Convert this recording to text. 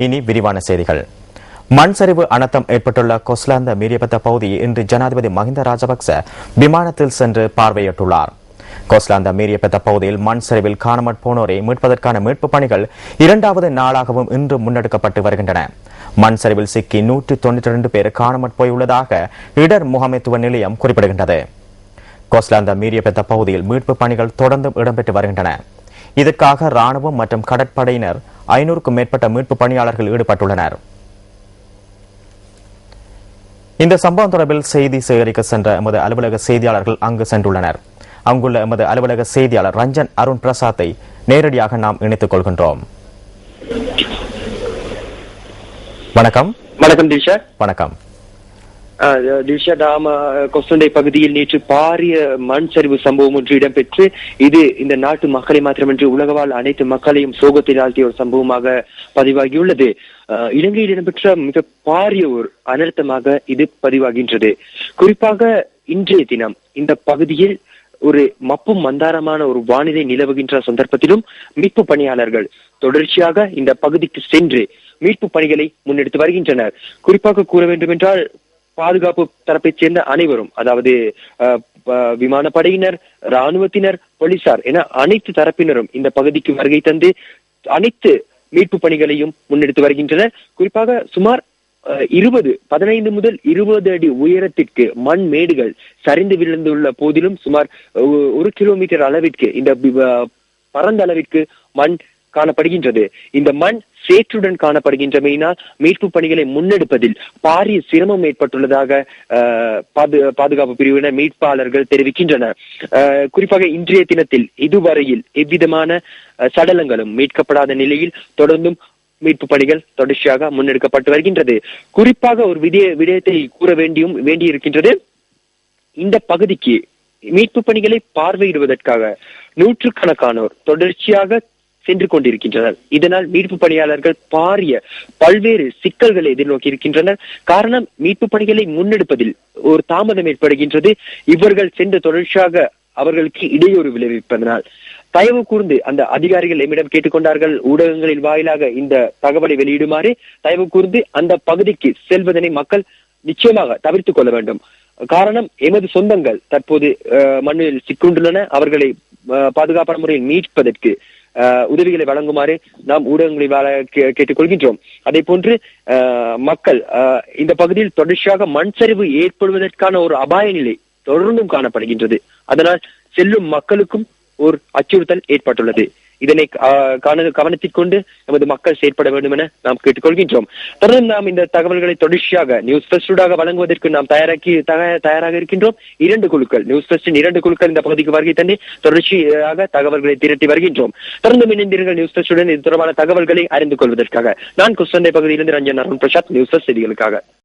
இனி விரிவான செய்திகள். மண் சரிவு அனர்த்தம் ஏற்பட்டுள்ள கொஸ்லாந்த மீரியபத்த பகுதியை இன்று ஜனாதிபதி மஹிந்த ராஜபக்ச விமானத்தில் சென்று பார்வையிட்டுள்ளார். கொஸ்லாந்த மீரியபத்த பகுதியில் மண் சரிவில் காணாமற் போனோரை மீட்பதற்கான மீட்புப் பணிகள் 2வது நாளாகவும் இன்று முன்னெடுக்கப்பட்டு வருகின்றன. மண் சரிவில் சிக்கி 192 பேர் காணாமற் போயுள்ளதாக இடர் முகாமைத்துவ நிலையம் குறிப்பிடுகின்றது. கொஸ்லாந்த மீரியபத்த பகுதியில் மீட்புப் பணிகள் தொடர்ந்தும் இடம்பெற்று வருகின்றன. இதற்காக ராணுவம் மற்றும் கடற்படையினர் 500க்கும் மேற்பட்ட மீட்பு பணியாளர்கள் ஈடுபட்டுள்ளனர். இந்த சம்பவம் தொடர்பில் செய்தி சேகரிக்க சென்ற எமது அலுவலக செய்தியாளர்கள் அங்கு சென்றுள்ளனர். அங்குள்ள எமது அலுவலக செய்தியாளர் ரஞ்சன் அருண் பிரசாத்தை நேரடியாக நாம் இணைத்துக் கொள்கின்றோம். வணக்கம். வணக்கம் திஷா. வணக்கம் திஷா, நாம கொஸ்டண்டை பகுதியில் நேற்று பாரிய மண் சரிவு சம்பவம் ஒன்று இடம்பெற்று இது இந்த நாட்டு மக்களை மாத்திரமின்றி உலகவாழ் அனைத்து மக்களையும் சோகத்தில் ஆழ்த்திய ஒரு சம்பவமாக பதிவாகியுள்ளது. இலங்கையில் இடம்பெற்ற மிக பாரிய ஒரு அனர்த்தமாக இது பதிவாகின்றது. குறிப்பாக இன்றைய தினம் இந்த பகுதியில் ஒரு மப்பும் மந்தாரமான ஒரு வானிலை நிலவுகின்ற சந்தர்ப்பத்திலும் மீட்பு பணியாளர்கள் தொடர்ச்சியாக இந்த பகுதிக்கு சென்று மீட்பு பணிகளை முன்னெடுத்து வருகின்றனர். குறிப்பாக கூற வேண்டும் என்றால் பாதுகாப்பு தரப்பைச் சேர்ந்த அனைவரும், அதாவது விமானப்படையினர், இராணுவத்தினர், போலீசார் என அனைத்து தரப்பினரும் இந்த பகுதிக்கு வருகை தந்து அனைத்து மீட்பு பணிகளையும் முன்னெடுத்து வருகின்றனர். குறிப்பாக சுமார் 15 முதல் 20 அடி உயரத்திற்கு மண் மேடுகள் சரிந்து விழுந்துள்ள போதிலும் சுமார் 1 கிலோமீட்டர் அளவிற்கு இந்த பரந்த அளவிற்கு மண் காணப்படுகின்றது. இந்த மண் சேற்றுடன் காணப்படுகின்றமையினால் மீட்பு பணிகளை முன்னெடுப்பதில் பாரிய சிரமம் ஏற்பட்டுள்ளதாக பாதுகாப்பு பிரிவினர் மீட்பாளர்கள் தெரிவிக்கின்றனர். குறிப்பாக இன்றைய தினத்தில் இதுவரையில் எவ்விதமான சடலங்களும் மீட்கப்படாத நிலையில் தொடர்ந்தும் மீட்பு பணிகள் தொடர்ச்சியாக முன்னெடுக்கப்பட்டு வருகின்றது. குறிப்பாக ஒரு விடயத்தை கூற வேண்டியிருக்கின்றது. இந்த பகுதிக்கு மீட்பு பணிகளை பார்வையிடுவதற்காக 100கணக்கானோர் தொடர்ச்சியாக சென்று கொண்டிருக்கின்றனர். இதனால் மீட்பு பணியாளர்கள் பாரிய பல்வேறு சிக்கல்களை எதிர்நோக்கி இருக்கின்றனர். காரணம், மீட்பு பணிகளை முன்னெடுப்பதில் ஒரு தாமதம் ஏற்படுகின்றது. இவர்கள் சென்று தொடர்ச்சியாக அவர்களுக்கு இடையூறு விளைவிப்பதனால் தயவு கூர்ந்து அந்த அதிகாரிகள் எம்மிடம் கேட்டுக்கொண்டார்கள், ஊடகங்களின் வாயிலாக இந்த தகவலை வெளியிடுமாறு தயவு கூர்ந்து அந்த பகுதிக்கு செல்வதனை மக்கள் நிச்சயமாக தவிர்த்துக் கொள்ள வேண்டும். காரணம், எமது சொந்தங்கள் தற்போது மண்ணில் சிக்கொண்டுள்ளன. அவர்களை பாதுகாப்பான முறையில் மீட்பதற்கு உதவிகளை வழங்குமாறு நாம் ஊடகங்களை கேட்டுக்கொள்கின்றோம். அதே போன்று மக்கள் இந்த பகுதியில் தொடர்ச்சியாக மண் சரிவு ஏற்படுவதற்கான ஒரு அபாய நிலை தொடர்ந்தும் காணப்படுகின்றது. அதனால் செல்லும் மக்களுக்கும் ஒரு அச்சுறுத்தல் ஏற்பட்டுள்ளது. இதனை கவனத்தில் கொண்டு நமது மக்கள் செயற்பட வேண்டும் என நாம் கேட்டுக்கொள்கின்றோம். தொடர்ந்து நாம் இந்த தகவல்களை தொடர்ச்சியாக நியூஸ் ஃபர்ஸ்டாக வழங்குவதற்கு நாம் தயாராக இருக்கின்றோம். 2 குழுக்கள், நியூஸ் ஃபர்ஸ்டின் 2 குழுக்கள் இந்த பகுதிக்கு வருகை தந்து தொடர்ச்சியாக தகவல்களை திரட்டி வருகின்றோம். தொடர்ந்து இணைந்தீர்கள் நியூஸ் ஃபர்ஸ்டுடன். இது தொடர்பான தகவல்களை அறிந்து கொள்வதற்காக நான் கொஸ்டண்டை பகுதியிலிருந்து ரஞ்சன் அருண் பிரசாத், நியூஸ் ஃபர்ஸ்ட் செய்திகளுக்காக.